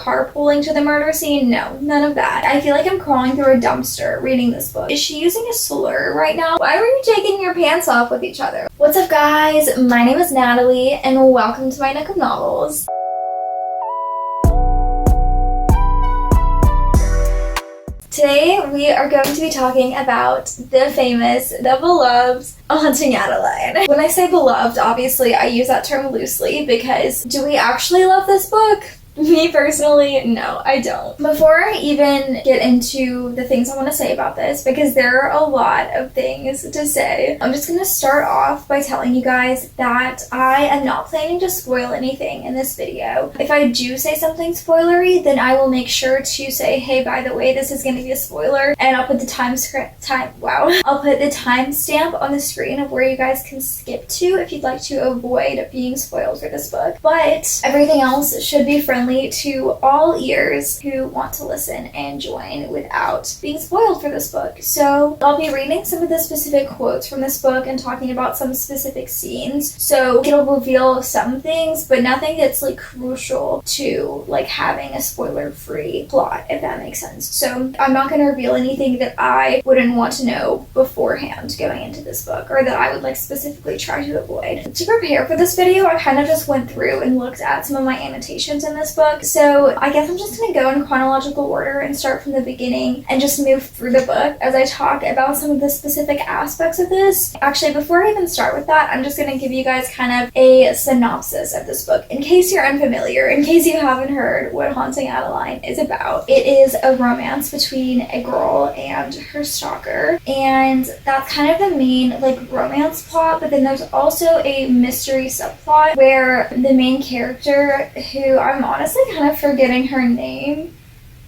carpooling to the murder scene. No, none of that. I feel like I'm crawling through a dumpster reading this book. Is she using a slur right now? Why were you taking your pants off with each other? What's up, guys? My name is Natalie, and welcome to my Nook of Novels. Today, we are going to be talking about the famous, the beloved Haunting Adeline. When I say beloved, obviously I use that term loosely because do we actually love this book? Me personally, no, I don't. Before I even get into the things I want to say about this, because there are a lot of things to say, I'm just going to start off by telling you guys that I am not planning to spoil anything in this video. If I do say something spoilery, then I will make sure to say, hey, by the way, this is going to be a spoiler, and I'll put the I'll put the timestamp on the screen of where you guys can skip to if you'd like to avoid being spoiled for this book. But everything else should be friendly to all ears who want to listen and join without being spoiled for this book. So I'll be reading some of the specific quotes from this book and talking about some specific scenes. So it'll reveal some things, but nothing that's like crucial to like having a spoiler-free plot, if that makes sense. So I'm not going to reveal anything that I wouldn't want to know beforehand going into this book, or that I would like specifically try to avoid. To prepare for this video, I kind of just went through and looked at some of my annotations in this book. So I guess I'm just going to go in chronological order and start from the beginning and just move through the book as I talk about some of the specific aspects of this. Actually, before I even start with that, I'm just going to give you guys kind of a synopsis of this book in case you're unfamiliar, in case you haven't heard what Haunting Adeline is about. It is a romance between a girl and her stalker, and that's kind of the main like romance plot, but then there's also a mystery subplot where the main character, who I'm honestly kind of forgetting her name.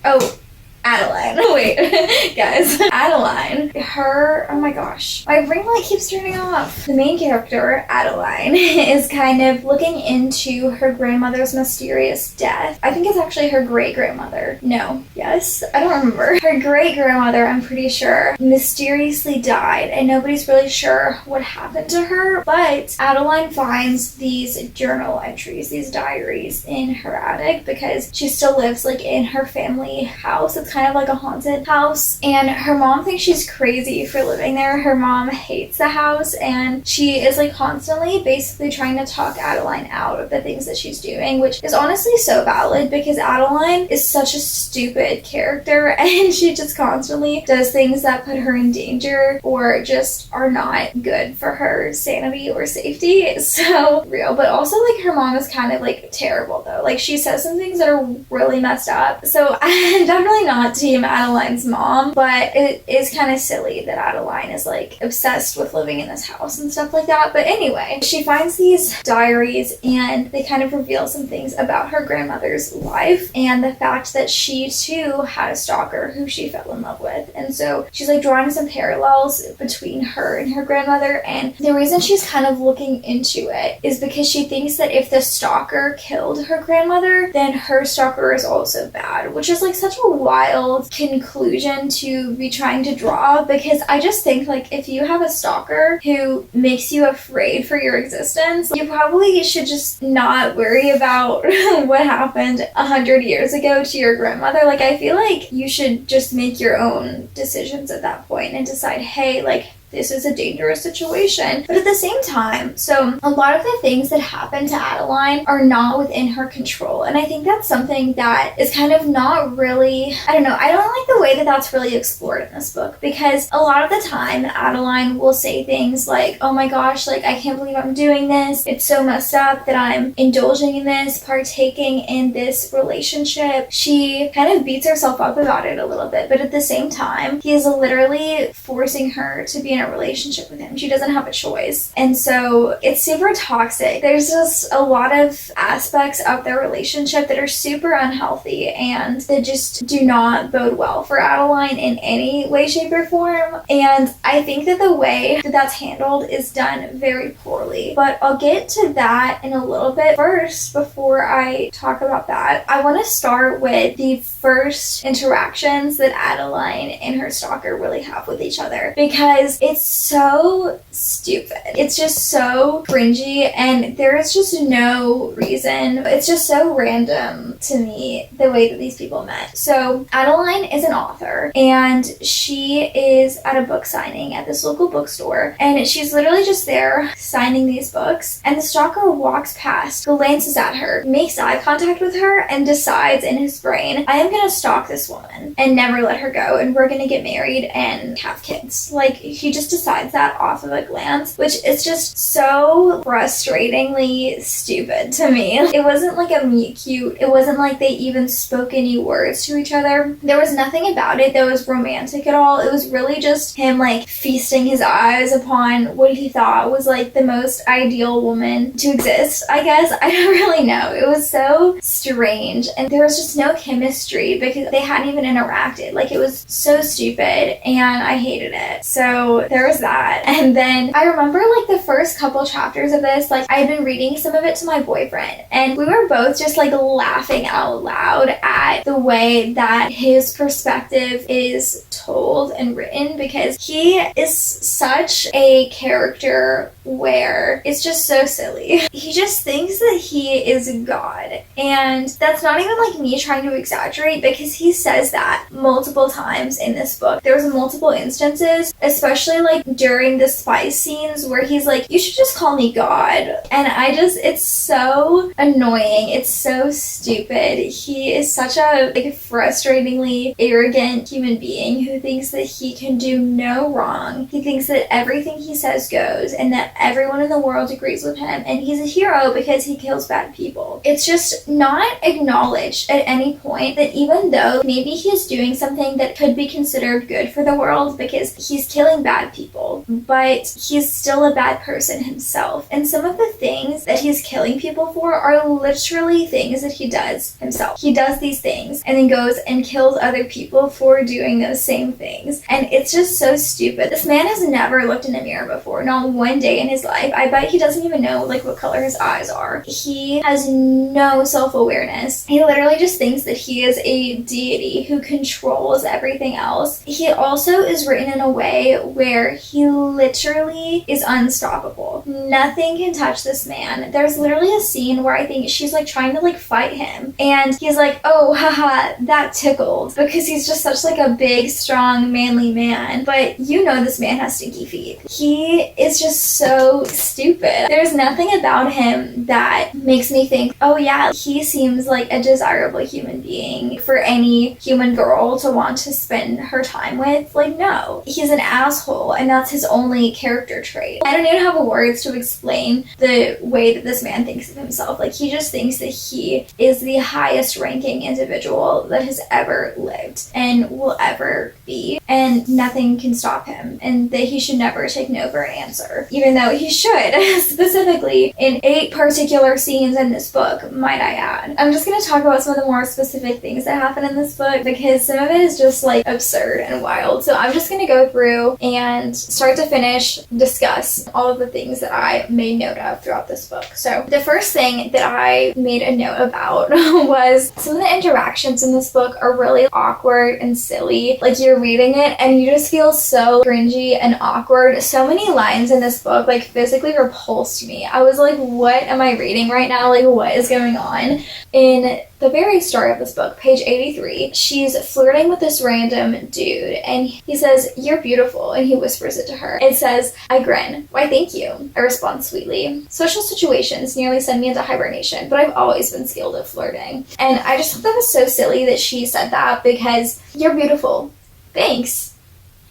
Oh, Adeline. Wait, guys. Adeline. Oh my gosh. My ring light keeps turning off. The main character, Adeline, is kind of looking into her grandmother's mysterious death. I think it's actually her great-grandmother. No. Yes? I don't remember. Her great-grandmother, I'm pretty sure, mysteriously died, and nobody's really sure what happened to her, but Adeline finds these journal entries, these diaries, in her attic because she still lives like in her family house. It's kind of like a haunted house, and her mom thinks she's crazy for living there. Her mom hates the house, and she is like constantly basically trying to talk Adeline out of the things that she's doing, which is honestly so valid because Adeline is such a stupid character and she just constantly does things that put her in danger or just are not good for her sanity or safety. So real. But also like her mom is kind of like terrible though. Like she says some things that are really messed up. So I'm definitely not team Adeline's mom, but it is kind of silly that Adeline is like obsessed with living in this house and stuff like that. But anyway, she finds these diaries and they kind of reveal some things about her grandmother's life and the fact that she too had a stalker who she fell in love with. And so she's like drawing some parallels between her and her grandmother, and the reason she's kind of looking into it is because she thinks that if the stalker killed her grandmother, then her stalker is also bad, which is like such a wild conclusion to be trying to draw, because I just think like if you have a stalker who makes you afraid for your existence, you probably should just not worry about what happened 100 years ago to your grandmother. Like I feel like you should just make your own decisions at that point and decide, hey, like this is a dangerous situation. But at the same time, so a lot of the things that happen to Adeline are not within her control. And I think that's something that is kind of not really, I don't know, I don't like the way that that's really explored in this book, because a lot of the time Adeline will say things like, oh my gosh, like I can't believe I'm doing this. It's so messed up that I'm indulging in this, partaking in this relationship. She kind of beats herself up about it a little bit, but at the same time, he is literally forcing her to be in a relationship with him. She doesn't have a choice. And so it's super toxic. There's just a lot of aspects of their relationship that are super unhealthy and that just do not bode well for Adeline in any way, shape, or form. And I think that the way that that's handled is done very poorly. But I'll get to that in a little bit. First, before I talk about that, I want to start with the first interactions that Adeline and her stalker really have with each other, because it It's so stupid. It's just so cringy, and there is just no reason. It's just so random to me, the way that these people met. So Adeline is an author, and she is at a book signing at this local bookstore, and she's literally just there signing these books, and the stalker walks past, glances at her, makes eye contact with her, and decides in his brain, I am gonna stalk this woman and never let her go, and we're gonna get married and have kids. Like, he just decides that off of a glance, which is just so frustratingly stupid to me. It wasn't like a meet cute. It wasn't like they even spoke any words to each other. There was nothing about it that was romantic at all. It was really just him like feasting his eyes upon what he thought was like the most ideal woman to exist, I guess. I don't really know. It was so strange, and there was just no chemistry because they hadn't even interacted. Like, it was so stupid, and I hated it. So there was that. And then I remember like the first couple chapters of this, like I had been reading some of it to my boyfriend, and we were both just like laughing out loud at the way that his perspective is told and written, because he is such a character where it's just so silly. He just thinks that he is God, and that's not even like me trying to exaggerate, because he says that multiple times in this book. There's multiple instances, especially like during the spice scenes, where he's like, you should just call me God. And it's so annoying. It's so stupid. He is such a like frustratingly arrogant human being who thinks that he can do no wrong. He thinks that everything he says goes, and that everyone in the world agrees with him, and he's a hero because he kills bad people. It's just not acknowledged at any point that even though maybe he's doing something that could be considered good for the world because he's killing bad people, but he's still a bad person himself. And some of the things that he's killing people for are literally things that he does himself. He does these things and then goes and kills other people for doing those same things. And it's just so stupid. This man has never looked in a mirror before, not one day in his life. I bet he doesn't even know like what color his eyes are. He has no self-awareness. He literally just thinks that he is a deity who controls everything else. He also is written in a way where he literally is unstoppable. Nothing can touch this man. There's literally a scene where I think she's like trying to like fight him, and he's like, oh haha, that tickled, because he's just such like a big, strong, manly man. But you know this man has stinky feet. He is just so stupid. There's nothing about him that makes me think, oh yeah, he seems like a desirable human being for any human girl to want to spend her time with. Like, no. He's an asshole, and that's his only character trait. I don't even have words to explain the way that this man thinks of himself. Like, he just thinks that he is the highest ranking individual that has ever lived and will ever be, and nothing can stop him, and that he should never take no for an answer, even though he should. Specifically in 8 particular scenes in this book, might I add. I'm just going to talk about some of the more specific things that happen in this book, because some of it is just like absurd and wild. So I'm just going to go through and start to finish discuss all of the things that I made note of throughout this book. So the first thing that I made a note about was some of the interactions in this book are really awkward and silly. Like, you're reading it and you just feel so cringy and awkward. So many lines in this book like physically repulsed me. I was like, what am I reading right now? Like, what is going on? In the very start of this book, page 83, she's flirting with this random dude, and he says, you're beautiful, and he whispers it to her. It says, I grin. Why, thank you. I respond sweetly. Social situations nearly send me into hibernation, but I've always been skilled at flirting. And I just thought that was so silly that she said that, because you're beautiful. Thanks.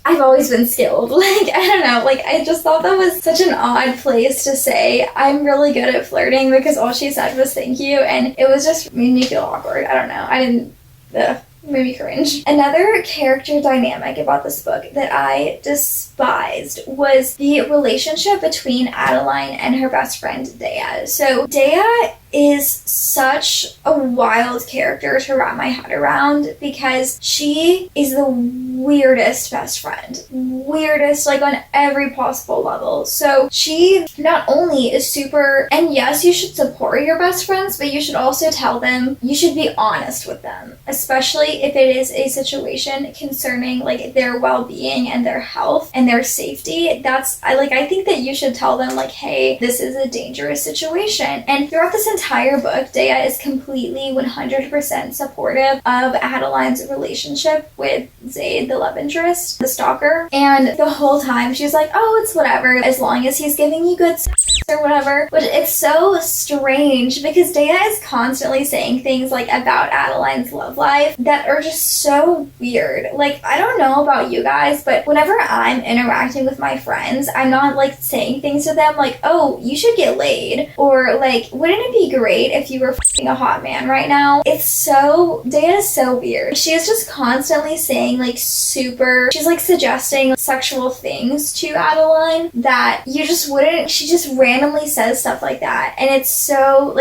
I've always been skilled. Like, I don't know, like, I just thought that was such an odd place to say I'm really good at flirting, because all she said was thank you, and it was just made me feel awkward. I don't know. Made me cringe. Another character dynamic about this book that I despised was the relationship between Adeline and her best friend Dea. So Dea is such a wild character to wrap my head around because she is the weirdest best friend. Weirdest, like on every possible level. So she not only is super, and yes, you should support your best friends, but you should also tell them, you should be honest with them, especially if it is a situation concerning like their well-being and their health and their safety. I think that you should tell them like, hey, this is a dangerous situation. And throughout this entire book, Dea is completely 100% supportive of Adeline's relationship with Zaid, the love interest, the stalker. And the whole time she's like, oh, it's whatever, as long as he's giving you good sex or whatever. But it's so strange because Dea is constantly saying things like about Adeline's love life that are just so weird. Like, I don't know about you guys, but whenever I'm interacting with my friends, I'm not like saying things to them like, oh, you should get laid, or like, wouldn't it be great if you were f***ing a hot man right now? Dea is so weird. She is just constantly saying like she's like suggesting sexual things to Adeline that you just wouldn't. She just randomly says stuff like that, and it's so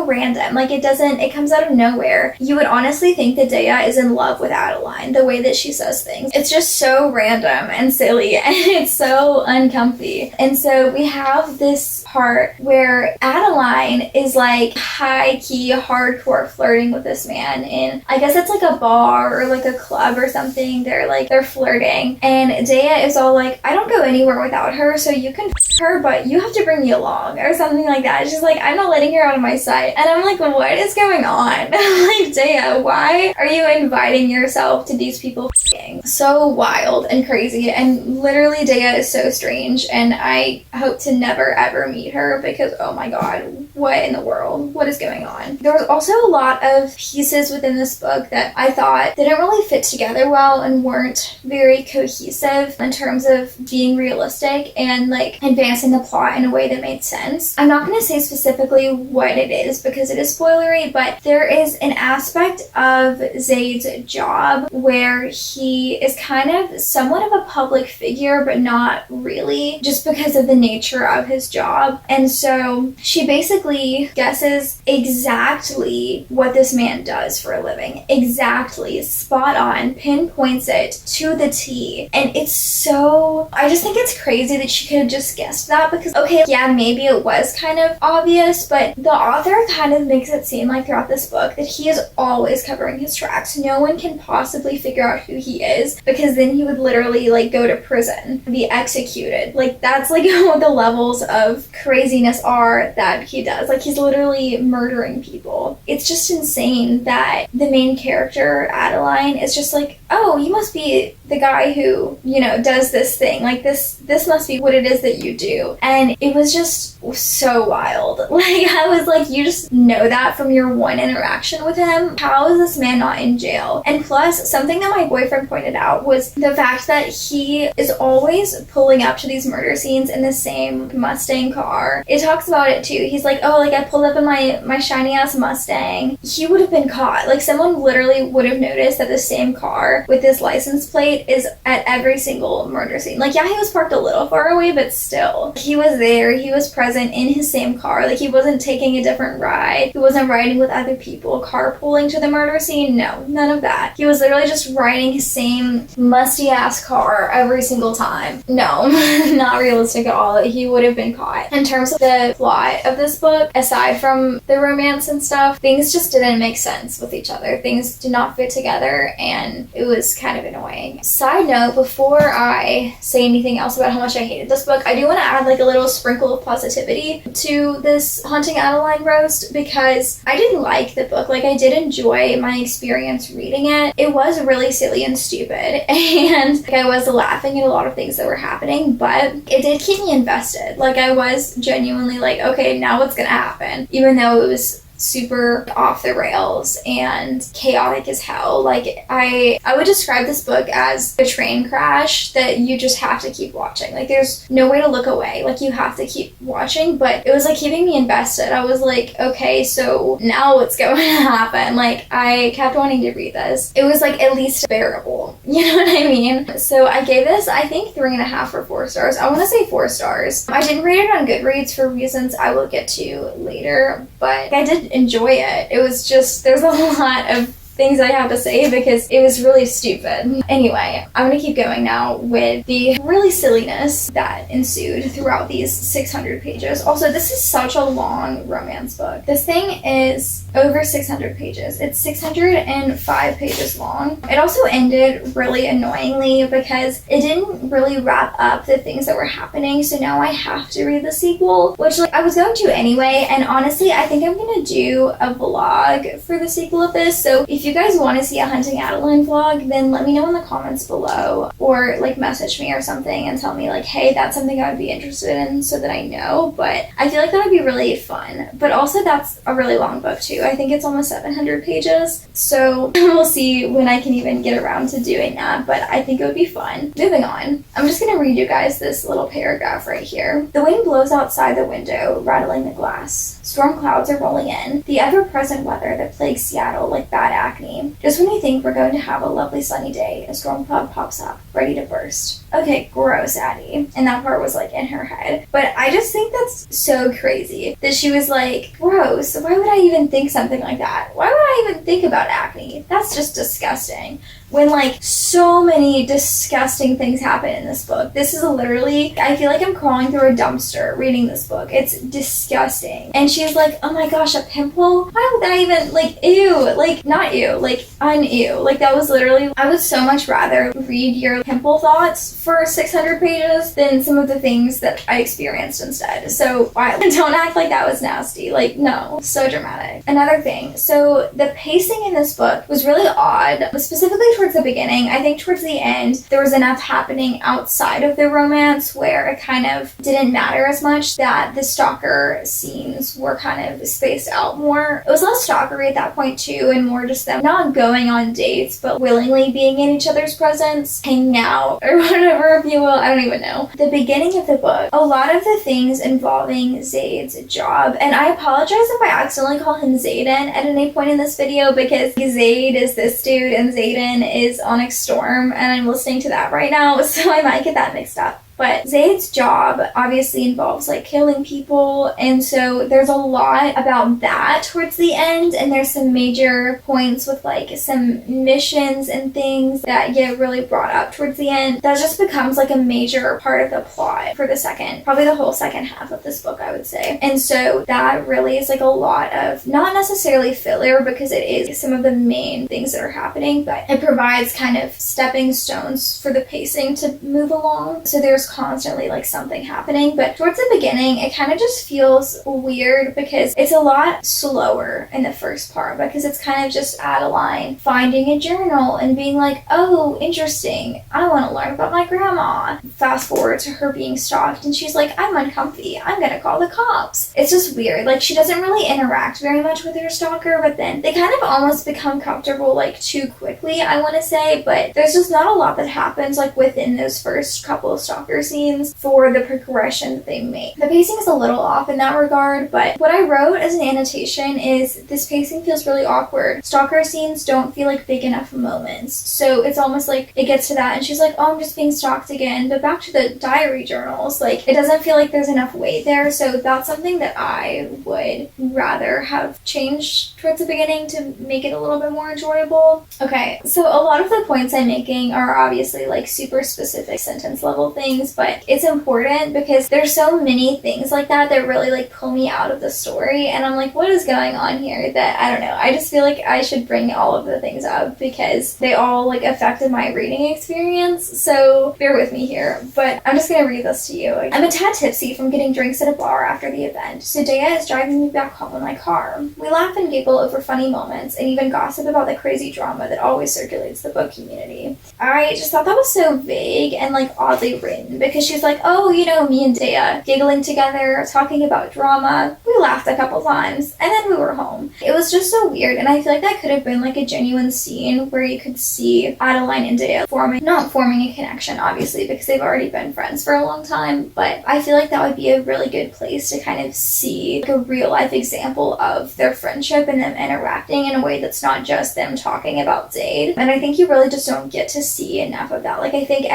random. Like, it comes out of nowhere. You would honestly think that Dea is in love with Adeline, the way that she says things. It's just so random and silly, and it's so uncomfy. And so we have this part where Adeline is like high-key hardcore flirting with this man in, I guess it's like a bar or like a club or something. They're flirting, and Dea is all like, I don't go anywhere without her, so you can f her, but you have to bring me along, or something like that. She's like, I'm not letting her out of my sight. And I'm like, what is going on? Like, Dea, why are you inviting yourself to these people f***ing? So wild and crazy, and literally Dea is so strange, and I hope to never ever meet her because, oh my god, what in the world? What is going on? There was also a lot of pieces within this book that I thought didn't really fit together well and weren't very cohesive in terms of being realistic and like advancing the plot in a way that made sense. I'm not going to say specifically what it is because it is spoilery, but there is an aspect of Zaid's job where he is kind of somewhat of a public figure, but not really, just because of the nature of his job. And so she basically guesses exactly what this man does for a living. Exactly. Spot on. Pinpoints it to the T. And it's so... I just think it's crazy that she could have just guessed that because, okay, yeah, maybe it was kind of obvious, but the author kind of makes it seem like throughout this book that he is always covering his tracks. No one can possibly figure out who he is because then he would literally like go to prison, be executed. Like, that's like what the levels of craziness are that he does. Like, he's literally murdering people. It's just insane that the main character, Adeline, is just like, oh, you must be the guy who, you know, does this thing. Like, this must be what it is that you do. And it was just so wild. Like, I was like, you just know that from your one interaction with him? How is this man not in jail? And plus, something that my boyfriend pointed out was the fact that he is always pulling up to these murder scenes in the same Mustang car. It talks about it too. He's like, oh, like I pulled up in my shiny ass Mustang. He would have been caught. Like, someone literally would have noticed that the same car with this license plate is at every single murder scene. Like, yeah, he was parked a little far away, but still, he was there. He was present in his same car. Like, he wasn't taking a different ride. He wasn't riding with other people, carpooling to the murder scene. No, none of that. He was literally just riding his same musty ass car every single time. No, not realistic at all. He would have been caught. In terms of the plot of this book, aside from the romance and stuff, things just didn't make sense with each other. Things did not fit together, and it was kind of annoying. Side note, before I say anything else about how much I hated this book, I do want to add like a little sprinkle of positivity to this Haunting Adeline roast because I did like the book. Like, I did enjoy my experience reading it. It was really silly and stupid, and like, I was laughing at a lot of things that were happening, but it did keep me invested. Like, I was genuinely like, okay, now what's gonna happen? Even though it was super off the rails and chaotic as hell. Like, I would describe this book as a train crash that you just have to keep watching. Like, there's no way to look away. Like, you have to keep watching, but it was like keeping me invested. I was like, okay, so now what's going to happen? Like, I kept wanting to read this. It was like at least bearable. You know what I mean? So I gave this, I think, 3.5 or 4 stars. I want to say 4 stars. I didn't rate it on Goodreads for reasons I will get to later, but I did enjoy it. It was just, there's a lot of things I have to say because it was really stupid. Anyway, I'm gonna keep going now with the really silliness that ensued throughout these 600 pages. Also, this is such a long romance book. This thing is over 600 pages. It's 605 pages long. It also ended really annoyingly because it didn't really wrap up the things that were happening, so now I have to read the sequel, which, like, I was going to anyway, and honestly, I think I'm gonna do a vlog for the sequel of this, so if you guys want to see a Haunting Adeline vlog, then let me know in the comments below, or like message me or something and tell me like, hey, that's something I would be interested in, so that I know. But I feel like that would be really fun. But also, that's a really long book too. I think it's almost 700 pages, so we'll see when I can even get around to doing that, but I think it would be fun. Moving on, I'm just gonna read you guys this little paragraph right here. The wind blows outside the window, rattling the glass. Storm clouds are rolling in, the ever-present weather that plagues Seattle like bad acne. Just when you think we're going to have a lovely sunny day, a storm cloud pops up, ready to burst. Okay, gross, Addie. And that part was like in her head. But I just think that's so crazy that she was like, gross, why would I even think something like that? Why would I even think about acne? That's just disgusting. When like so many disgusting things happen in this book. This is literally, I feel like I'm crawling through a dumpster reading this book. It's disgusting. And she's like, oh my gosh, a pimple? Why would that even, like, ew, like, not ew, like, un-ew. Like, that was literally, I would so much rather read your pimple thoughts for 600 pages than some of the things that I experienced instead. So, wow, don't act like that was nasty. Like, no, so dramatic. Another thing, so the pacing in this book was really odd, specifically towards the beginning. I think towards the end, there was enough happening outside of the romance where it kind of didn't matter as much that the stalker scenes were kind of spaced out more. It was less stalkery at that point too, and more just them not going on dates, but willingly being in each other's presence, hanging out, or whatever, if you will. I don't even know. The beginning of the book, a lot of the things involving Zaid's job, and I apologize if I accidentally call him Zayden at any point in this video, because Zaid is this dude and Zayden is Onyx Storm, and I'm listening to that right now, so I might get that mixed up. But Zaid's job obviously involves like killing people, and so there's a lot about that towards the end, and there's some major points with like some missions and things that get really brought up towards the end. That just becomes like a major part of the plot for the second, probably the whole second half of this book, I would say. And so that really is like a lot of, not necessarily filler because it is some of the main things that are happening, but it provides kind of stepping stones for the pacing to move along. So there's constantly like something happening, but towards the beginning it kind of just feels weird because it's a lot slower in the first part, because it's kind of just Adeline finding a journal and being like, oh, interesting, I want to learn about my grandma. Fast forward to her being stalked and she's like, I'm uncomfy, I'm gonna call the cops. It's just weird. Like, she doesn't really interact very much with her stalker, but then they kind of almost become comfortable like too quickly, I want to say, but there's just not a lot that happens like within those first couple of stalker scenes for the progression that they make. The pacing is a little off in that regard, but what I wrote as an annotation is this pacing feels really awkward. Stalker scenes don't feel like big enough moments. So it's almost like it gets to that and she's like, oh, I'm just being stalked again. But back to the diary journals, like it doesn't feel like there's enough weight there. So that's something that I would rather have changed towards the beginning to make it a little bit more enjoyable. Okay, so a lot of the points I'm making are obviously like super specific sentence level things, but it's important because there's so many things like that that really like pull me out of the story, and I'm like, what is going on here? That I don't know. I just feel like I should bring all of the things up because they all like affected my reading experience, so bear with me here. But I'm just gonna read this to you. I'm a tad tipsy from getting drinks at a bar after the event, so Dea is driving me back home in my car. We laugh and giggle over funny moments and even gossip about the crazy drama that always always circulates the book community. I just thought that was so vague and like oddly written, because she's like, oh, you know, me and Dea giggling together, talking about drama. We laughed a couple times and then we were home. It was just so weird, and I feel like that could have been like a genuine scene where you could see Adeline and Dea not forming a connection, obviously, because they've already been friends for a long time, but I feel like that would be a really good place to kind of see like a real life example of their friendship and them interacting in a way that's not just them talking about Zayd. And I think you really just don't get to see enough of that. Like, I think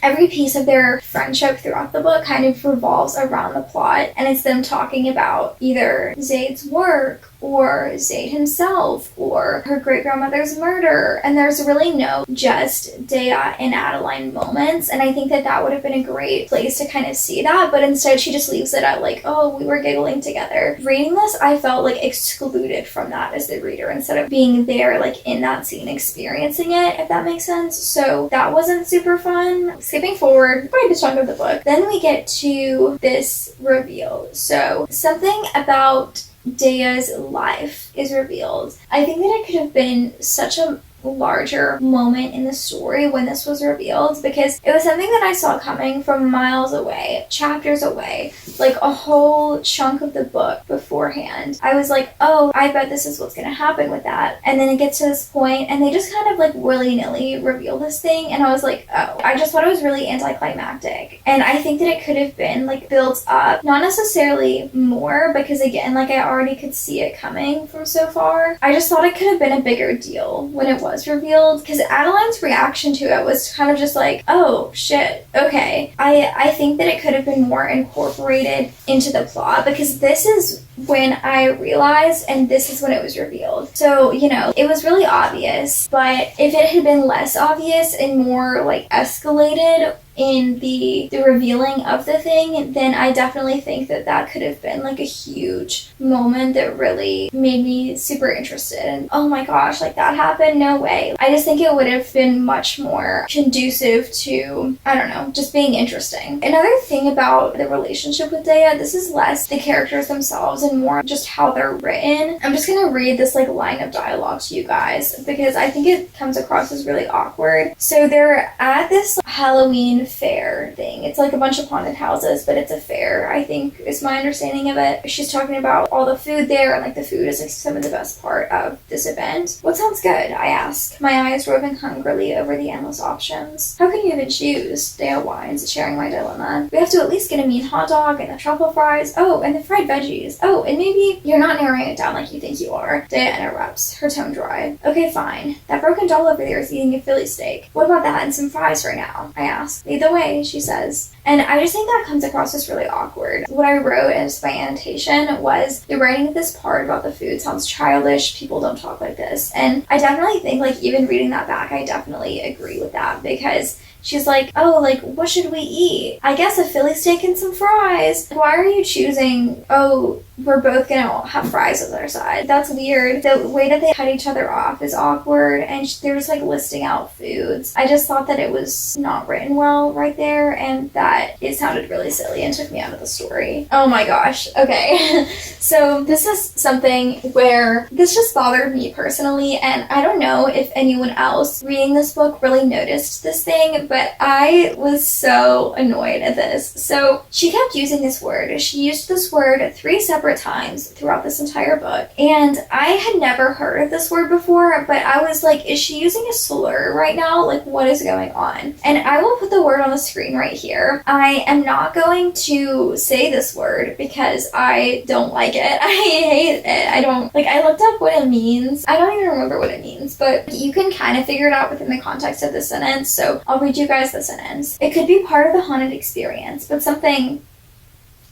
every piece of their friendship throughout the book kind of revolves around the plot, and it's them talking about either Zayd's work or Zayd himself or her great-grandmother's murder, and there's really no just Dea and Adeline moments, and I think that would have been a great place to kind of see that, but instead she just leaves it at like, oh, we were giggling together. Reading this, I felt like excluded from that as the reader instead of being there like in that scene experiencing it, if that makes sense. So that wasn't super fun. Skipping forward quite a chunk of the book, then we get to this reveal. So something about Dea's life is revealed. I think that it could have been such a larger moment in the story when this was revealed, because it was something that I saw coming from miles away, chapters away, like a whole chunk of the book beforehand. I was like, oh, I bet this is what's going to happen with that. And then it gets to this point and they just kind of like willy-nilly reveal this thing, and I was like, oh, I just thought it was really anticlimactic. And I think that it could have been like built up, not necessarily more, because again, like I already could see it coming from so far. I just thought it could have been a bigger deal when it was revealed, because Adeline's reaction to it was kind of just like, oh shit, okay. I think that it could have been more incorporated into the plot, because this is when I realized, and this is when it was revealed. So, you know, it was really obvious, but if it had been less obvious and more like escalated in the revealing of the thing, then I definitely think that could have been like a huge moment that really made me super interested. And oh my gosh, like that happened? No way. I just think it would have been much more conducive to, I don't know, just being interesting. Another thing about the relationship with Dea, this is less the characters themselves and more just how they're written. I'm just gonna read this like line of dialogue to you guys because I think it comes across as really awkward. So they're at this Halloween fair thing. It's like a bunch of haunted houses, but it's a fair, I think is my understanding of it. She's talking about all the food there, and like the food is like some of the best part of this event. What sounds good? I ask, my eyes roving hungrily over the endless options. How can you even choose? Dea whines, sharing my dilemma. We have to at least get a mean hot dog and the truffle fries. Oh, and the fried veggies. Oh, and maybe you're not narrowing it down like you think you are. Dea interrupts, her tone dry. Okay, fine. That broken doll over there is eating a Philly steak. What about that and some fries right now? I ask. Lead the way, she says. And I just think that comes across as really awkward. What I wrote as my annotation was, the writing of this part about the food sounds childish, people don't talk like this. And I definitely think, like, even reading that back, I definitely agree with that, because she's like, oh, like, what should we eat? I guess a Philly steak and some fries. Why are you choosing, oh, we're both gonna have fries on their side? That's weird. The way that they cut each other off is awkward, and they're just like listing out foods. I just thought that it was not written well right there, and that it sounded really silly and took me out of the story. Oh my gosh. Okay. So this is something where this just bothered me personally, and I don't know if anyone else reading this book really noticed this thing, but I was so annoyed at this. So she kept using this word. She used this word 3 separate times throughout this entire book, and I had never heard of this word before, but I was like, is she using a slur right now? Like, what is going on? And I will put the word on the screen right here. I am not going to say this word because I don't like it. I hate it. I looked up what it means. I don't even remember what it means, but you can kind of figure it out within the context of the sentence, so I'll read you guys the sentence. It could be part of the haunted experience, but something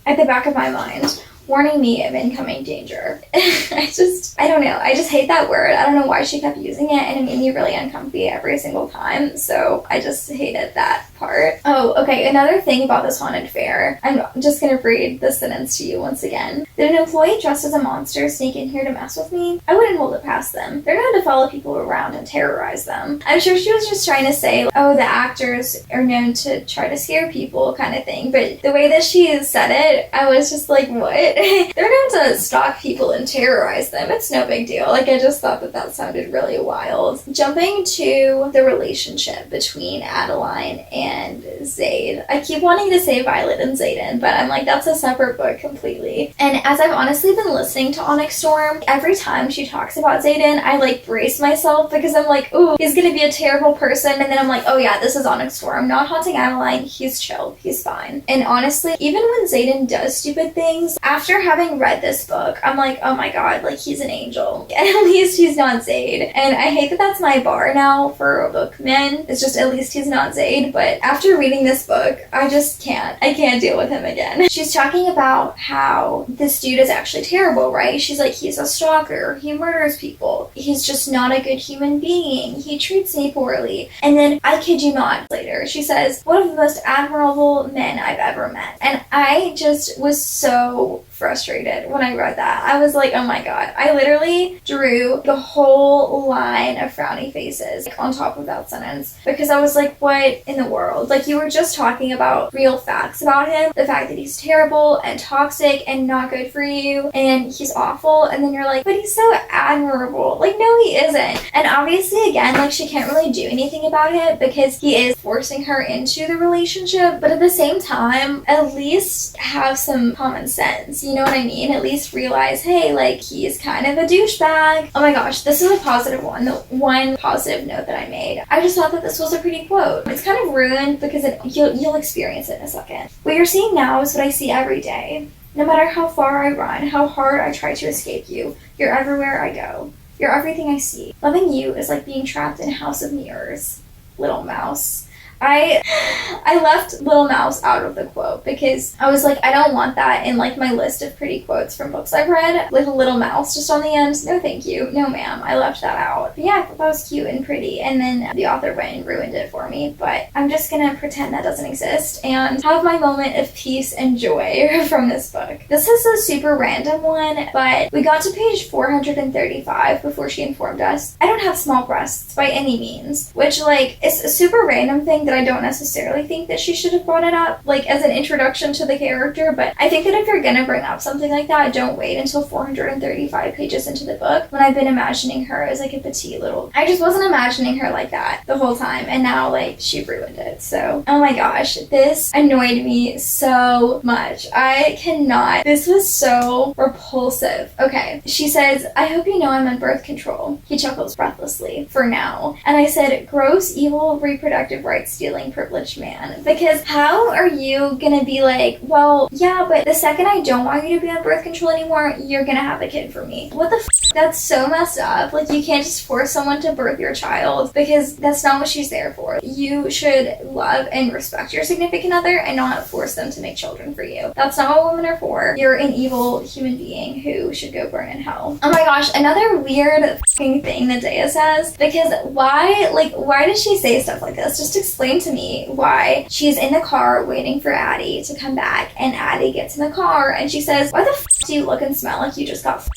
at the back of my mind warning me of incoming danger. I don't know. I just hate that word. I don't know why she kept using it, and it made me really uncomfy every single time, so I just hated that part. Oh, okay, another thing about this haunted fair. I'm just gonna read the sentence to you once again. Did an employee dressed as a monster sneak in here to mess with me? I wouldn't hold it past them. They're known to follow people around and terrorize them. I'm sure she was just trying to say, oh, the actors are known to try to scare people kind of thing, but the way that she said it, I was just like, what? but they're known to stalk people and terrorize them. It's no big deal. Like, I just thought that sounded really wild. Jumping to the relationship between Adeline and Zaid. I keep wanting to say Violet and Xaden, but I'm like, that's a separate book completely. And as I've honestly been listening to Onyx Storm, every time she talks about Xaden, I like brace myself because I'm like, ooh, he's gonna be a terrible person. And then I'm like, oh yeah, this is Onyx Storm, not Haunting Adeline. He's chill, he's fine. And honestly, even when Xaden does stupid things, after having read this book, I'm like, oh my god, like, he's an angel. At least he's not Zaid. And I hate that that's my bar now for bookmen. It's just, at least he's not Zaid. But after reading this book, I just can't. I can't deal with him again. She's talking about how this dude is actually terrible, right? She's like, he's a stalker. He murders people. He's just not a good human being. He treats me poorly. And then, I kid you not, later, she says, one of the most admirable men I've ever met. And I just was so frustrated when I read that. I was like, oh my god. I literally drew the whole line of frowny faces on top of that sentence because I was like, what in the world? Like, you were just talking about real facts about him, the fact that he's terrible and toxic and not good for you and he's awful, and then you're like, but he's so admirable. Like, no, he isn't. And obviously, again, like, she can't really do anything about it because he is forcing her into the relationship, but at the same time, at least have some common sense. You know what I mean? At least realize, hey, like, he's kind of a douchebag. Oh my gosh, this is a positive one. The one positive note that I made. I just thought that this was a pretty quote. It's kind of ruined because you'll experience it in a second. What you're seeing now is what I see every day. No matter how far I run, how hard I try to escape you, you're everywhere I go. You're everything I see. Loving you is like being trapped in a house of mirrors. Little mouse. I left Little Mouse out of the quote because I was like, I don't want that in like my list of pretty quotes from books I've read. Like a little mouse just on the end. No thank you. No ma'am. I left that out. But yeah, I thought that was cute and pretty. And then the author went and ruined it for me. But I'm just gonna pretend that doesn't exist and have my moment of peace and joy from this book. This is a super random one, but we got to page 435 before she informed us. I don't have small breasts by any means, which like is a super random thing that I don't necessarily think that she should have brought it up, like, as an introduction to the character, but I think that if you're gonna bring up something like that, don't wait until 435 pages into the book, when I've been imagining her as, like, a petite little... I just wasn't imagining her like that the whole time, and now, like, she ruined it, so... Oh my gosh, this annoyed me so much. I cannot. This was so repulsive. Okay, she says, I hope you know I'm on birth control. He chuckles breathlessly, for now. And I said, gross, evil, reproductive rights stealing privileged man, because how are you gonna be like, well, yeah, but the second I don't want you to be on birth control anymore, you're gonna have a kid for me? What the That's so messed up. Like, you can't just force someone to birth your child because that's not what she's there for. You should love and respect your significant other and not force them to make children for you. That's not what women are for. You're an evil human being who should go burn in hell. Oh my gosh, another weird thing that Daya says, because why does she say stuff like this? Just explain to me why she's in the car waiting for Addie to come back, and Addie gets in the car and she says, why the do you look and smell like you just got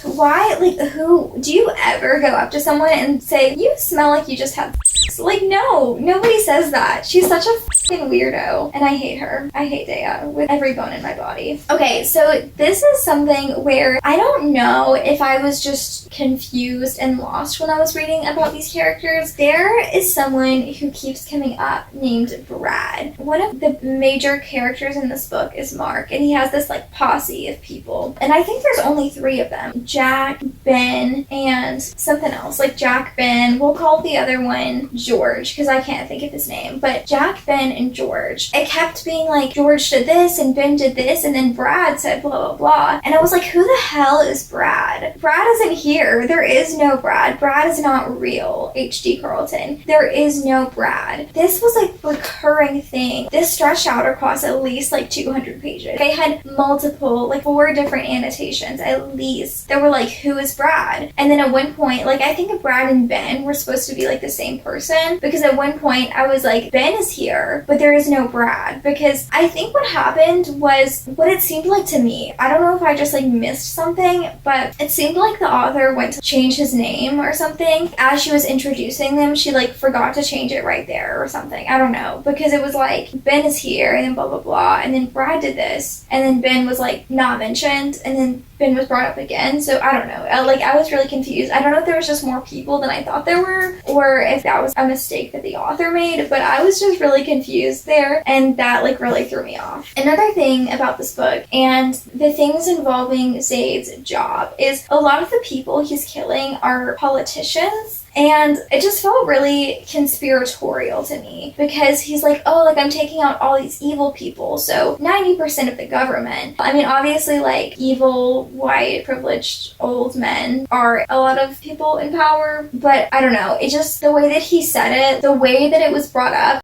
Why? Like, who? Do you ever go up to someone and say, you smell like you just had Like, no, nobody says that. She's such a fucking weirdo, and I hate her. I hate Daya with every bone in my body. Okay, so this is something where I don't know if I was just confused and lost when I was reading about these characters. There is someone who keeps coming up named Brad. One of the major characters in this book is Mark, and he has this, like, posse of people. And I think there's only 3 of them. Jack, Ben, and something else. Like, Jack, Ben, we'll call the other one George, because I can't think of his name. But Jack, Ben, and George. It kept being like, George did this, and Ben did this, and then Brad said blah, blah, blah. And I was like, who the hell is Brad? Brad isn't here. There is no Brad. Brad is not real. H.D. Carlton. There is no Brad. This was a recurring thing. This stretched out across at least like 200 pages. They had multiple, like 4 different annotations at least. They were like, who is Brad? And then at one point, like, I think Brad and Ben were supposed to be like the same person. person, because at one point I was like, Ben is here, but there is no Brad, because I think what happened was what it seemed like to me. I don't know if I just like missed something, but it seemed like the author went to change his name or something. As she was introducing them, she like forgot to change it right there or something. I don't know, because it was like Ben is here and then blah blah blah, and then Brad did this, and then Ben was like not mentioned, and then Ben was brought up again. So I don't know. I was really confused. I don't know if there was just more people than I thought there were, or if that was a mistake that the author made, but I was just really confused there, and that like really threw me off. Another thing about this book and the things involving Zaid's job is a lot of the people he's killing are politicians. And it just felt really conspiratorial to me, because he's like, oh, like I'm taking out all these evil people, so 90% of the government. I mean, obviously, like evil, white, privileged old men are a lot of people in power, but I don't know. It just, the way that he said it, the way that it was brought up,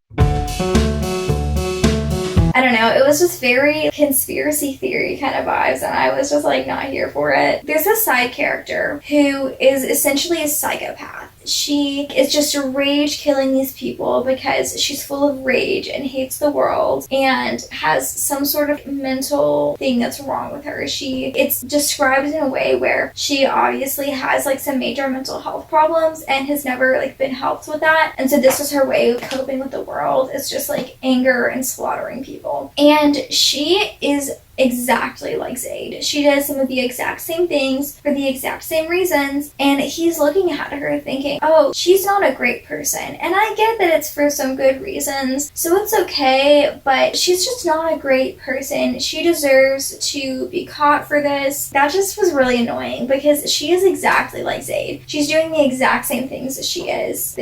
I don't know, it was just very conspiracy theory kind of vibes, and I was just like not here for it. There's a side character who is essentially a psychopath. She is just rage killing these people because she's full of rage and hates the world and has some sort of mental thing that's wrong with her. It's described in a way where she obviously has like some major mental health problems and has never like been helped with that. And so this is her way of coping with the world. It's just like anger and slaughtering people. And she is exactly like Zaid. She does some of the exact same things for the exact same reasons, and he's looking at her thinking, oh, she's not a great person. And I get that it's for some good reasons, so it's okay, but she's just not a great person. She deserves to be caught for this. That just was really annoying, because she is exactly like Zaid. She's doing the exact same things that he is.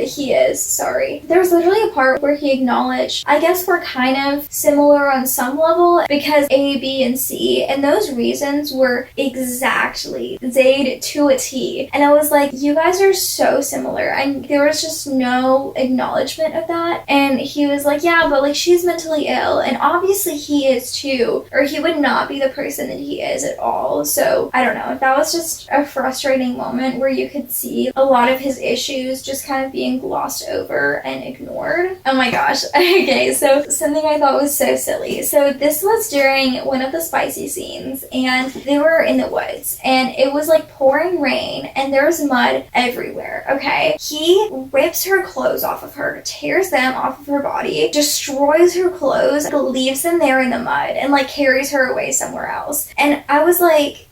There was literally a part where he acknowledged, I guess we're kind of similar on some level, because A, B, and C, and those reasons were exactly Zaid to a T. And I was like, you guys are so similar, and there was just no acknowledgement of that. And he was like, yeah, but like she's mentally ill, and obviously he is too, or he would not be the person that he is at all. So I don't know, that was just a frustrating moment where you could see a lot of his issues just kind of being glossed over and ignored. Oh my gosh. Okay, so something I thought was so silly. So this was during one of the spicy scenes, and they were in the woods, and it was like pouring rain, and there was mud everywhere. Okay, he rips her clothes off of her, tears them off of her body, destroys her clothes, leaves them there in the mud, and like carries her away somewhere else. And I was like,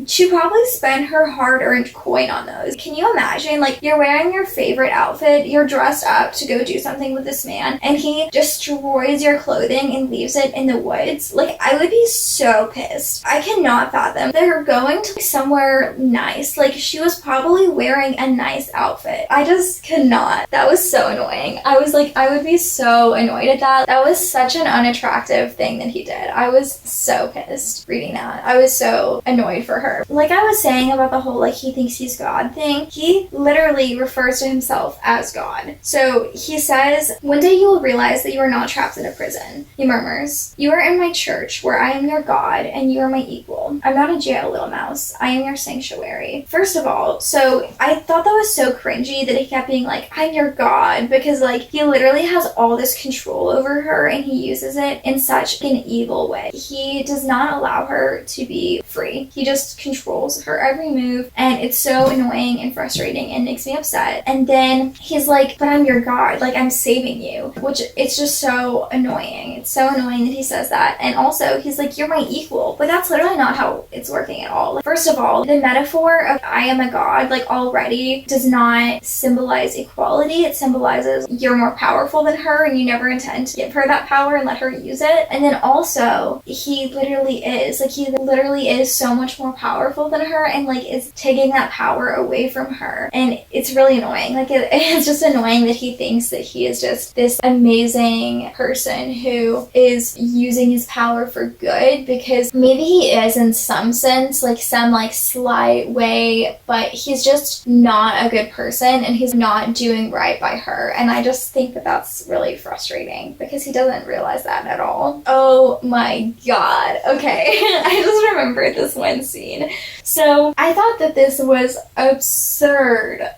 she probably spent her hard-earned coin on those. Can you imagine, like, you're wearing your favorite outfit, you're dressed up to go do something with this man, and he destroys your clothing and leaves it in the woods? Like, I would be so pissed. I cannot fathom. They're going to somewhere nice. Like, she was probably wearing a nice outfit. I just cannot. That was so annoying. I was like, I would be so annoyed at that. That was such an unattractive thing that he did. I was so pissed reading that. I was so annoyed for her. Like I was saying about the whole like he thinks he's God thing, he literally refers to himself as God. So he says, one day you will realize that you are not trapped in a prison. He murmurs, you are in my church where I am your God and you are my equal. I'm not in jail, little mouse. I am your sanctuary. First of all, so I thought that was so cringy that he kept being like, I'm your God, because like he literally has all this control over her and he uses it in such an evil way. He does not allow her to be free. He just controls her every move, and it's so annoying and frustrating and makes me upset. And then he's like, but I'm your God, like I'm saving you, which it's just so annoying. It's so annoying that he says that. And also he's like, you're my equal, but that's literally not how it's working at all. Like, first of all, the metaphor of I am a God like already does not symbolize equality. It symbolizes you're more powerful than her and you never intend to give her that power and let her use it. And then also he literally is so much more powerful than her, and like is taking that power away from her. And it's really annoying. Like it's just annoying that he thinks that he is just this amazing person who is using his power for good, because maybe he is in some sense, like some like slight way, but he's just not a good person and he's not doing right by her. And I just think that that's really frustrating because he doesn't realize that at all. Oh my god. Okay. I just remembered this one scene scene. So I thought that this was absurd.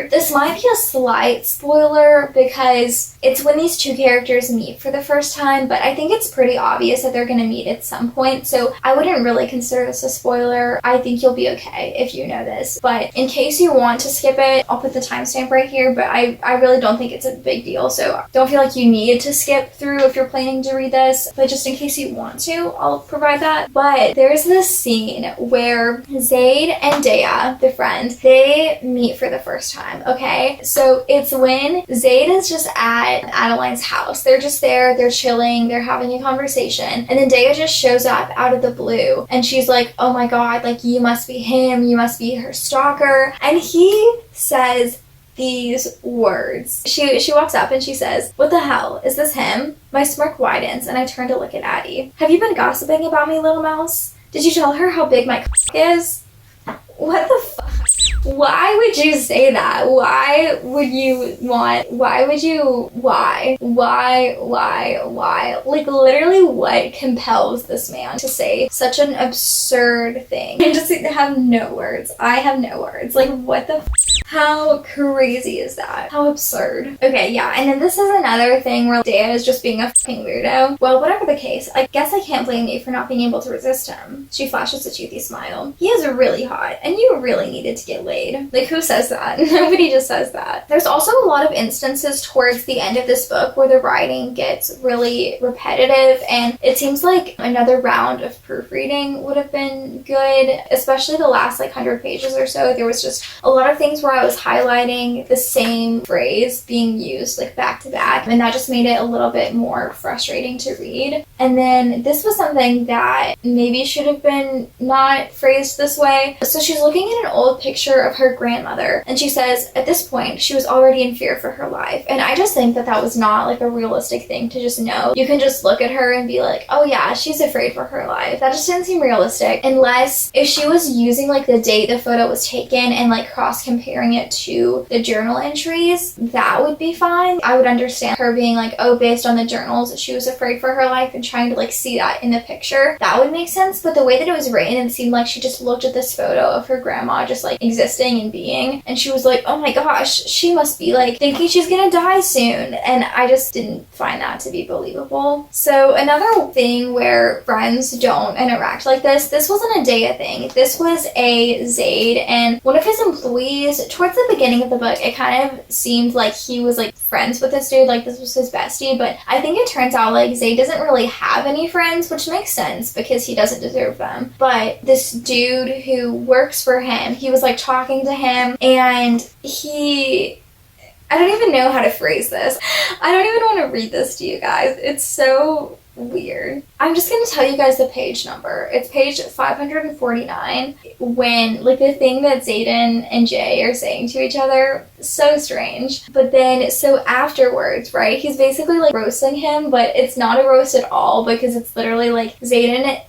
This might be a slight spoiler because it's when these two characters meet for the first time, but I think it's pretty obvious that they're going to meet at some point, so I wouldn't really consider this a spoiler. I think you'll be okay if you know this, but in case you want to skip it, I'll put the timestamp right here, but I really don't think it's a big deal, so don't feel like you need to skip through if you're planning to read this, but just in case you want to, I'll provide that. But there's this scene where Zaid and Dea, the friend, they meet for the first time, okay? So it's when Zaid is just at Adeline's house. They're just there, they're chilling, they're having a conversation, and then Dea just shows up out of the blue, and she's like, oh my god, like, you must be him, you must be her stalker, and he says these words. She walks up and she says, what the hell, is this him? My smirk widens and I turn to look at Addie. Have you been gossiping about me, little mouse? Did you tell her how big my is? What the fuck? Why would you say that? Why? Like, literally, what compels this man to say such an absurd thing? I just have no words. I have no words. Like, what the How crazy is that? How absurd. Okay, yeah, and then this is another thing where Dea is just being a fucking weirdo. Well, whatever the case, I guess I can't blame you for not being able to resist him. She flashes a toothy smile. He is really hot, and you really needed to get laid. Like, who says that? Nobody just says that. There's also a lot of instances towards the end of this book where the writing gets really repetitive, and it seems like another round of proofreading would have been good, especially the last like 100 pages or so. There was just a lot of things where I was highlighting the same phrase being used like back to back, and that just made it a little bit more frustrating to read. And then this was something that maybe should have been not phrased this way. So she's looking at an old picture of her grandmother, and she says at this point she was already in fear for her life. And I just think that that was not like a realistic thing to just know. You can just look at her and be like, oh yeah, she's afraid for her life. That just didn't seem realistic, unless if she was using like the date the photo was taken and like cross comparing it to the journal entries, that would be fine. I would understand her being like, oh, based on the journals she was afraid for her life, and trying to like see that in the picture. That would make sense. But the way that it was written, it seemed like she just looked at this photo of her grandma just like existing and being, and she was like, oh my gosh, she must be like thinking she's gonna die soon. And I just didn't find that to be believable. So another thing where friends don't interact like this wasn't a Dea thing. This was a Zaid and one of his employees. Towards the beginning of the book, it kind of seemed like he was like friends with this dude, like this was his bestie, but I think it turns out like Zaid doesn't really have any friends, which makes sense because he doesn't deserve them. But this dude who works for him, he was like talking to him, and I don't even know how to phrase this. I don't even want to read this to you guys. It's so weird. I'm just gonna tell you guys the page number. It's page 549, when like the thing that Zayden and Jay are saying to each other, so strange. But then so afterwards, right, he's basically like roasting him, but it's not a roast at all, because it's literally like Zaid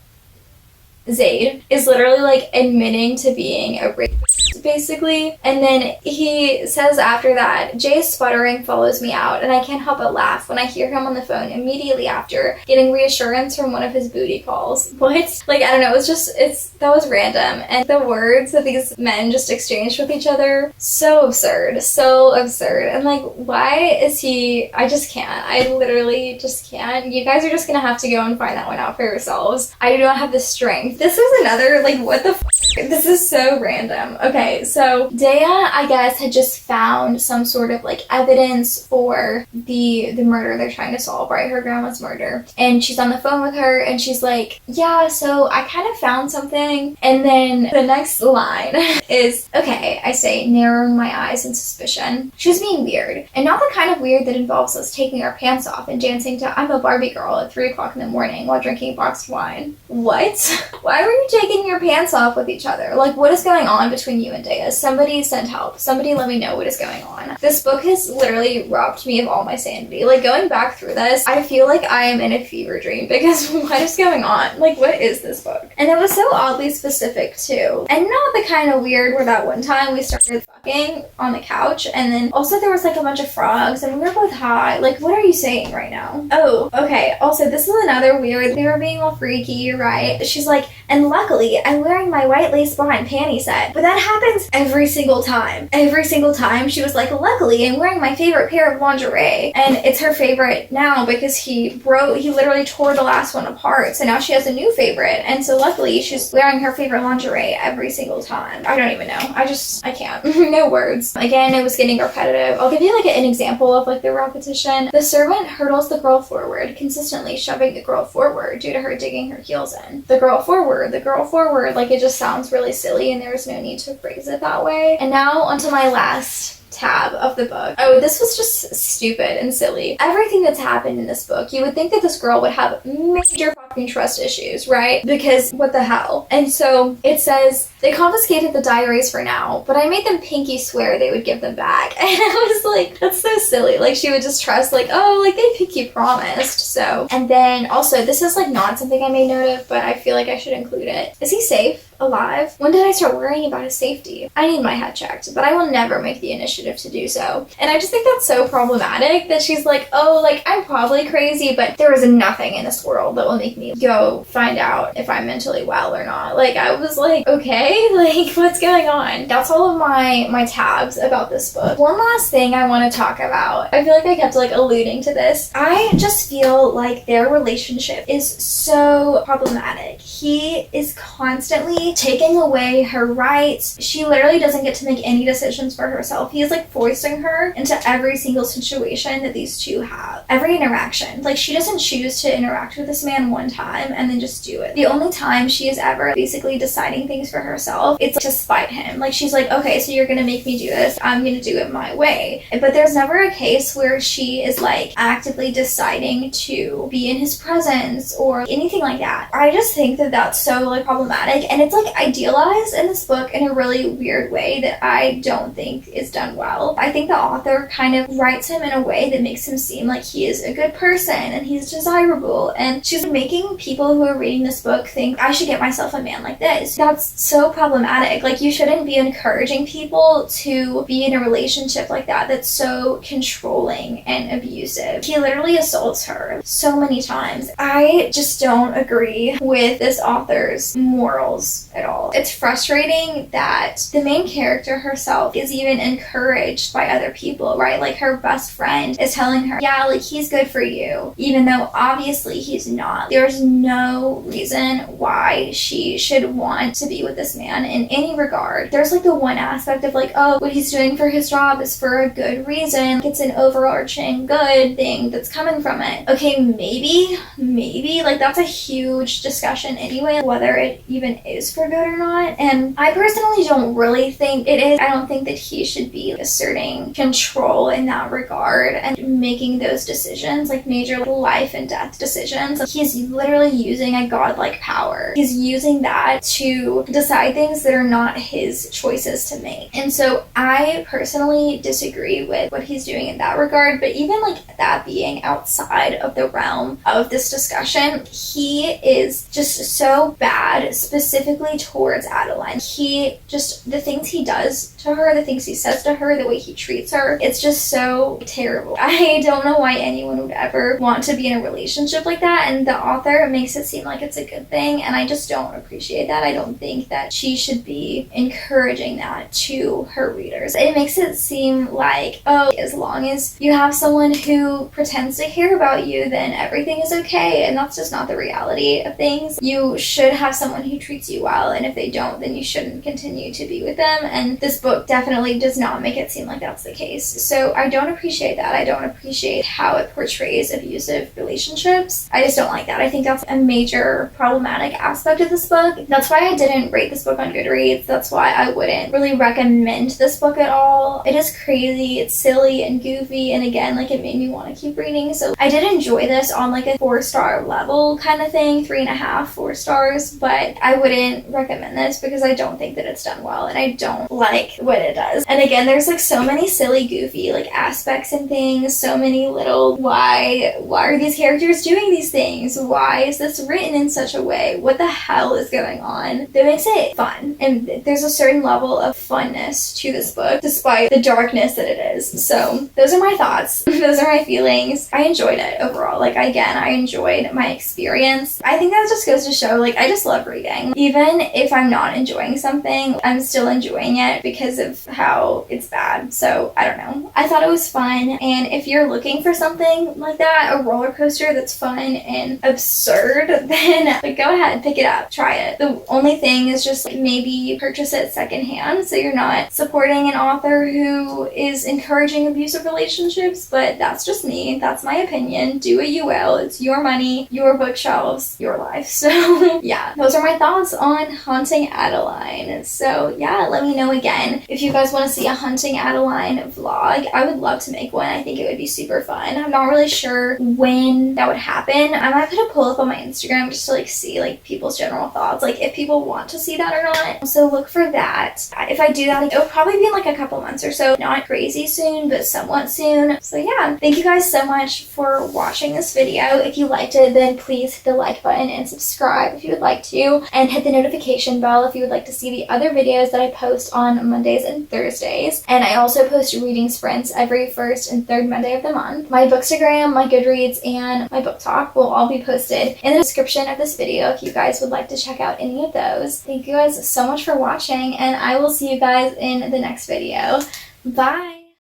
is literally like admitting to being a rapist, basically. And then he says after that, Jay's sputtering follows me out, and I can't help but laugh when I hear him on the phone immediately after, getting reassurance from one of his booty calls. What? Like, I don't know, that was random. And the words that these men just exchanged with each other, so absurd. And like, why is he, I just can't. I literally just can't. You guys are just gonna have to go and find that one out for yourselves. I do not have the strength. This is another, like, what the this is so random. Okay, so Dea, I guess, had just found some sort of like evidence for the murder they're trying to solve, right? Her grandma's murder. And she's on the phone with her, and she's like, yeah, so I kind of found something. And then the next line is, okay, I say, narrowing my eyes in suspicion. She was being weird, and not the kind of weird that involves us taking our pants off and dancing to I'm a Barbie Girl at 3 o'clock in the morning while drinking boxed wine. What? Why were you taking your pants off with each other? Like, what is going on between you Medea. Somebody send help. Somebody let me know what is going on. This book has literally robbed me of all my sanity. Like, going back through this, I feel like I am in a fever dream because what is going on? Like, what is this book? And it was so oddly specific too. And not the kind of weird where that one time we started fucking on the couch, and then also there was like a bunch of frogs and we were both high. Like, what are you saying right now? Oh, okay. Also, this is another weird, they were being all freaky, right? She's like, and luckily I'm wearing my white lace behind panty set. But that happens every single time. Every single time she was like, luckily I'm wearing my favorite pair of lingerie. And it's her favorite now because he literally tore the last one apart. So now she has a new favorite. And so luckily she's wearing her favorite lingerie every single time. I don't even know. I can't. No words. Again, it was getting repetitive. I'll give you like an example of like the repetition. The servant hurdles the girl forward, consistently shoving the girl forward due to her digging her heels in. The girl forward, the girl forward. Like, it just sounds really silly and there's no need to phrase it that way. And now onto my last tab of the book. Oh, this was just stupid and silly. Everything that's happened in this book, you would think that this girl would have major fucking trust issues, right? Because what the hell? And so it says, they confiscated the diaries for now, but I made them pinky swear they would give them back. And I was like, that's so silly. Like, she would just trust, like, oh, like they pinky promised. So, and then also, this is like not something I made note of, but I feel like I should include it. Is he safe? Alive? When did I start worrying about his safety? I need my head checked, but I will never make the initiative to do so. And I just think that's so problematic that she's like, oh, like, I'm probably crazy, but there is nothing in this world that will make me go find out if I'm mentally well or not. Like, I was like, okay, like, what's going on? That's all of my tabs about this book. One last thing I want to talk about. I feel like I kept like alluding to this. I just feel like their relationship is so problematic. He is constantly taking away her rights. She literally doesn't get to make any decisions for herself. He is like forcing her into every single situation that these two have. Every interaction. Like, she doesn't choose to interact with this man one time and then just do it. The only time she is ever basically deciding things for herself, it's like to spite him. Like, she's like, okay, so you're gonna make me do this. I'm gonna do it my way. But there's never a case where she is like actively deciding to be in his presence or anything like that. I just think that that's so like problematic, and it's like idealized in this book in a really weird way that I don't think is done well. I think the author kind of writes him in a way that makes him seem like he is a good person and he's desirable, and she's making people who are reading this book think I should get myself a man like this. That's so problematic. Like, you shouldn't be encouraging people to be in a relationship like that that's so controlling and abusive. He literally assaults her so many times. I just don't agree with this author's morals at all. It's frustrating that the main character herself is even encouraged by other people, right? Like, her best friend is telling her, yeah, like, he's good for you, even though obviously he's not. There's no reason why she should want to be with this man in any regard. There's like the one aspect of like, oh, what he's doing for his job is for a good reason. It's an overarching good thing that's coming from it. Okay, maybe, like, that's a huge discussion anyway, whether it even is for good or not. And I personally don't really think it is. I don't think that he should be asserting control in that regard and making those decisions, like major life and death decisions. He's literally using a godlike power. He's using that to decide things that are not his choices to make. And so I personally disagree with what he's doing in that regard, but even like that being outside of the realm of this discussion, he is just so bad, specifically towards Adeline. The things he does to her, the things he says to her, the way he treats her, it's just so terrible. I don't know why anyone would ever want to be in a relationship like that, and the author makes it seem like it's a good thing, and I just don't appreciate that. I don't think that she should be encouraging that to her readers. It makes it seem like, oh, as long as you have someone who pretends to care about you, then everything is okay, and that's just not the reality of things. You should have someone who treats you well, and if they don't, then you shouldn't continue to be with them, and this book definitely does not make it seem like that's the case. So I don't appreciate that. I don't appreciate how it portrays abusive relationships. I just don't like that. I think think that's a major problematic aspect of this book. That's why I didn't rate this book on Goodreads. That's why I wouldn't really recommend this book at all. It is crazy, it's silly and goofy, and again, like, it made me want to keep reading. So I did enjoy this on like a 4-star level kind of thing, 3.5, 4 stars, but I wouldn't recommend this because I don't think that it's done well and I don't like what it does. And again, there's like so many silly, goofy like aspects and things, so many little why are these characters doing these things? Why is this written in such a way? What the hell is going on? That makes it fun. And there's a certain level of funness to this book despite the darkness that it is. So those are my thoughts. Those are my feelings. I enjoyed it overall. Like, again, I enjoyed my experience. I think that just goes to show, like, I just love reading. Even if I'm not enjoying something, I'm still enjoying it because of how it's bad. So I don't know. I thought it was fun, and if you're looking for something like that, a roller coaster that's fun and absurd, then like, go ahead, pick it up, try it. The only thing is just like, maybe purchase it secondhand so you're not supporting an author who is encouraging abusive relationships, but that's just me. That's my opinion. Do what you will. It's your money, your bookshelves, your life. So yeah, those are my thoughts on Haunting Adeline. So yeah, let me know again if you guys want to see a Haunting Adeline vlog. I would love to make one. I think it would be super fun. I'm not really sure when that would happen. I might put a poll up on my Instagram just to like see like people's general thoughts, like if people want to see that or not. So look for that. If I do that, like, it'll probably be in like a couple months or so. Not crazy soon, but somewhat soon. So yeah, thank you guys so much for watching this video. If you liked it, then please hit the like button and subscribe if you would like to, and hit the notification bell if you would like to see the other videos that I post on Mondays and Thursdays. And I also post reading sprints every first and third Monday of the month. My Bookstagram, my Goodreads, and my book talk will all be posted in the description of this video if you guys would like to check out any of those. Thank you guys so much for watching, and I will see you guys in the next video. Bye!